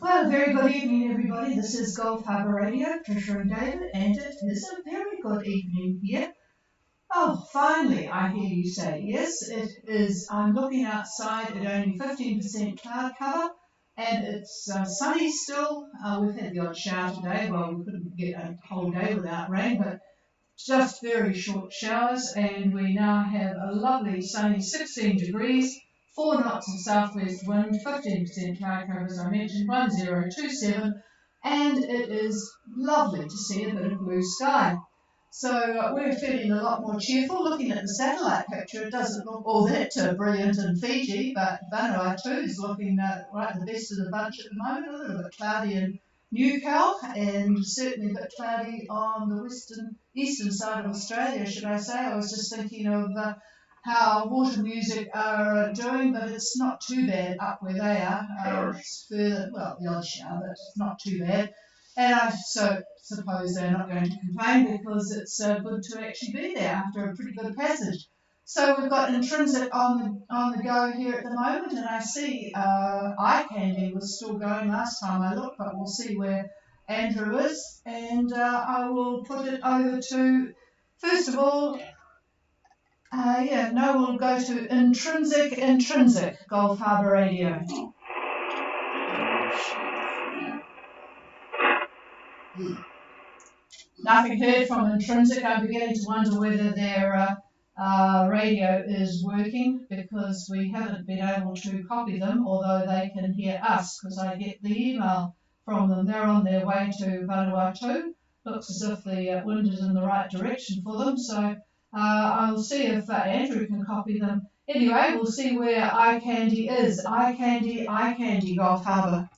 Well, very good evening, everybody. This is Gulf Harbour Radio, Tricia and David, and it is a very good evening here. Oh, finally, I hear you say yes. It is. I'm looking outside at only 15% cloud cover, and it's sunny still. We've had the odd shower today. Well, we couldn't get a whole day without rain, but just very short showers, and we now have a lovely sunny 16 degrees, 4 knots of southwest wind, 15% cloud cover as I mentioned, 1027, and it is lovely to see a bit of blue sky. So we're feeling a lot more cheerful. Looking at the satellite picture, it doesn't look all that brilliant in Fiji, but Vanuatu is looking right the best of the bunch at the moment, a little bit cloudy in Newcastle, and certainly a bit cloudy on the eastern side of Australia, should I say. I was just thinking of how Water Music are doing, but it's not too bad up where they are. It's further, well, the odd shower, but it's not too bad. And I suppose they're not going to complain because it's good to actually be there after a pretty good passage. So we've got Intrinsic on the go here at the moment, and I see Eye Candy was still going last time I looked, but we'll see where Andrew is, and I will put it over to, first of all, we'll go to Intrinsic, Gulf Harbour Radio. Nothing heard from Intrinsic. I'm beginning to wonder whether their radio is working because we haven't been able to copy them, although they can hear us because I get the email from them. They're on their way to Vanuatu. Looks as if the wind is in the right direction for them, so I'll see if Andrew can copy them. Anyway, we'll see where Eye Candy is. Eye Candy, Gulf Harbour.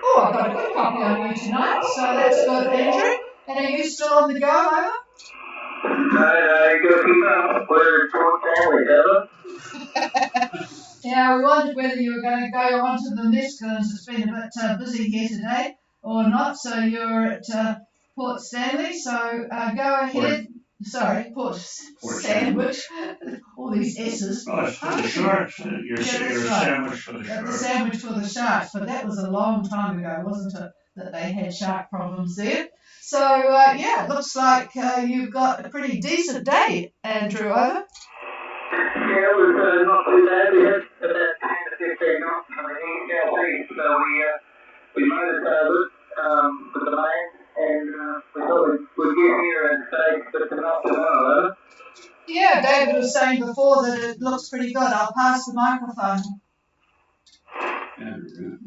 Oh, I've got a good copy on you tonight, so that's good, Andrew. And are you still on the go, over? You got to keep up. We're short family, Yeah, we wondered whether you were going to go on to the nest because it's been a bit busy here today or not. So you're at Port Stanley, so go ahead. Port Sandwich. All these S's. Oh, it's for the sharks. You're a sandwich for the sharks. The sandwich for the sharks, but that was a long time ago, wasn't it, that they had shark problems there? So, it looks like you've got a pretty decent day, Andrew, over. Yeah, it was not too bad. We had about 10 to 15 knots from the east, so we motored over with the main, and we thought we'd get here and stay for the night tomorrow. Yeah, David was saying before that it looks pretty good. I'll pass the microphone. Andrew.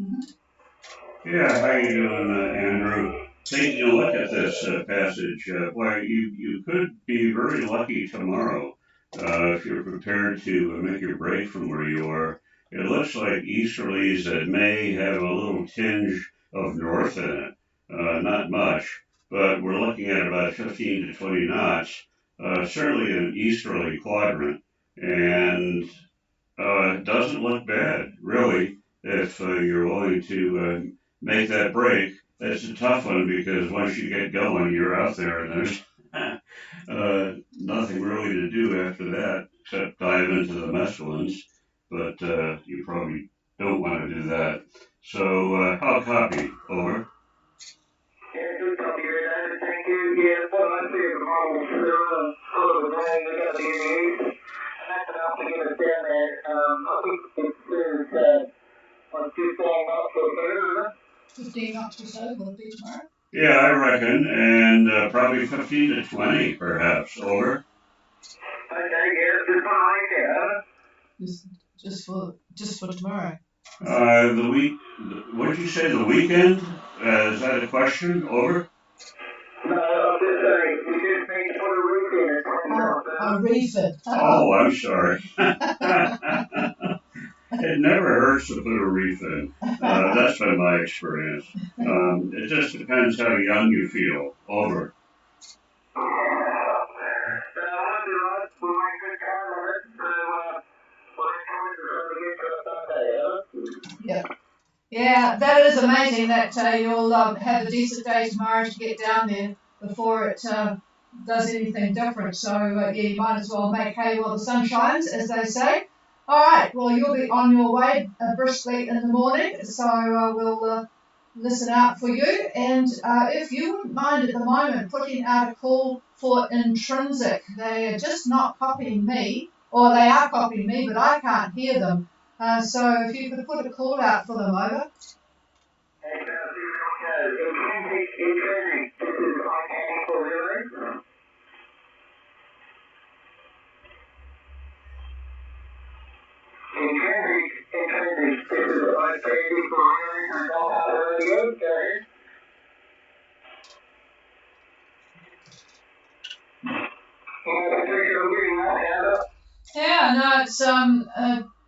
Yeah, how you doing, Andrew? Taking a look at this passage, you could be very lucky tomorrow if you're prepared to make your break from where you are. It looks like easterlies that may have a little tinge of north in it, not much, but we're looking at about 15 to 20 knots, certainly an easterly quadrant, and it doesn't look bad, really, if you're willing to make that break. It's a tough one because once you get going, you're out there and there's nothing really to do after that except dive into the mescaline, but you probably don't want to do that. So I'll copy. Over. Yeah, good copy, David. Thank you. Yeah, what I see at the moment is sort of the rain we got the east, and that's enough to get us down there. I think it's 15 knots or better, 15 knots or so will be tomorrow. Yeah, I reckon, and probably 15 to 20, perhaps. Over. Okay, yeah, just one right there. Just for tomorrow. The week. What did you say? The weekend? Is that a question? Over. No, I'm just saying, we just need to put a roof in it. A refit. Oh, I'm sorry. It never hurts to put a reef in. That's been my experience. It just depends how young you feel. Over. Yeah, that is amazing that you'll have a decent day tomorrow to get down there before it does anything different. So, you might as well make hay while the sun shines, as they say. All right, well, you'll be on your way briskly in the morning, so we'll listen out for you. And if you wouldn't mind at the moment putting out a call for Intrinsic, they are just not copying me, or they are copying me, but I can't hear them. So if you could put a call out for them, over. Yeah, no, it's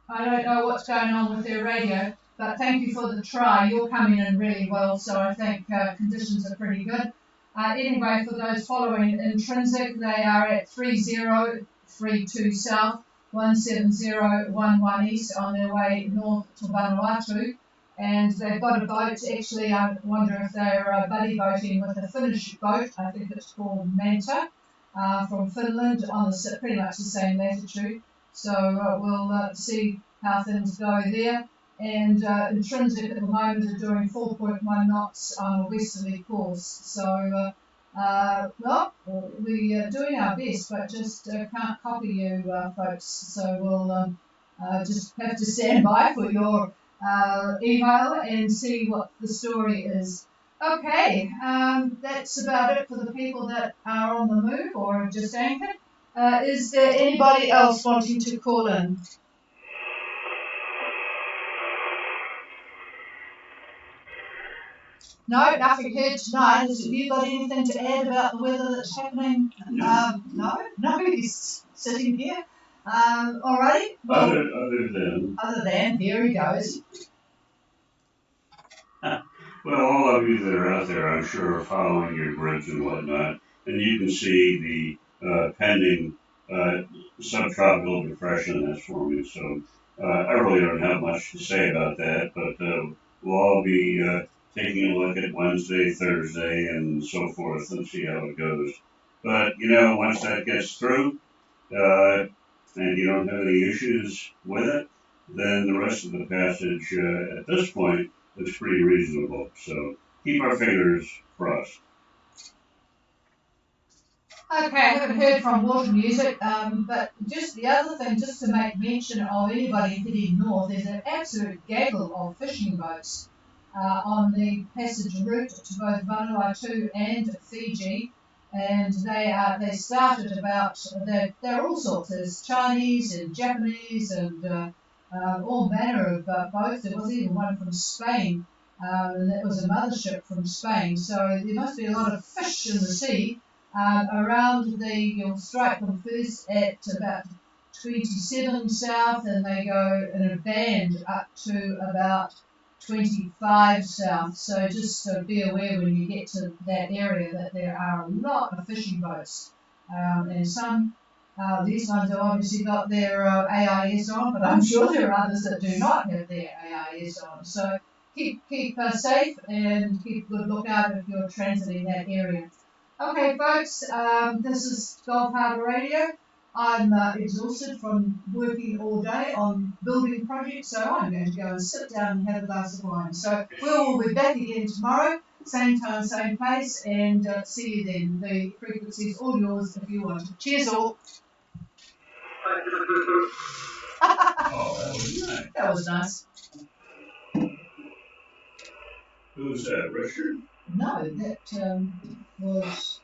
I don't know what's going on with their radio, but thank you for the try. You're coming in really well, so I think conditions are pretty good. Anyway, for those following Intrinsic, they are at 3032 South, 17011 East on their way north to Vanuatu. And they've got a boat, actually, I wonder if they're buddy boating with a Finnish boat, I think it's called Manta, from Finland on pretty much the same latitude. So we'll see how things go there. And Intrinsic at the moment are doing 4.1 knots on a westerly course. So, well, we're doing our best, but just can't copy you folks. So we'll just have to stand by for your email and see what the story is. Okay, that's about it for the people that are on the move or just anchored. Is there anybody else wanting to call in? No, nothing here tonight. Have you got anything to add about the weather that's happening? No, nobody's sitting here. Alrighty. Well, other than, here he goes. Well, all of you that are out there, I'm sure, are following your grids and whatnot, and you can see the pending subtropical depression that's forming. So I really don't have much to say about that, but we'll all be taking a look at Wednesday, Thursday, and so forth, and see how it goes. But, once that gets through, and you don't have any issues with it, then the rest of the passage at this point is pretty reasonable. So keep our fingers crossed. Okay, I haven't heard from Water Music, but just the other thing, just to make mention of anybody heading north, there's an absolute gaggle of fishing boats on the passage route to both Vanuatu and Fiji, and they started about, they're all sorts. There's Chinese and Japanese and all manner of boats. There was even one from Spain, and that was a mothership from Spain. So there must be a lot of fish in the sea. Around you'll strike them first at about 27 south, and they go in a band up to about 25 south. So just be aware when you get to that area that there are a lot of fishing boats, and some. These ones have obviously got their AIS on, but I'm sure there are others that do not have their AIS on. So keep safe and keep a good lookout if you're transiting that area. Okay, folks, this is Gulf Harbour Radio. I'm exhausted from working all day on building projects, so I'm going to go and sit down and have a glass of wine. So we'll be back again tomorrow, same time, same place, and see you then. The frequency's all yours if you want. Cheers all. Oh, that was nice. That was nice. Who's that, Richard? No, that was...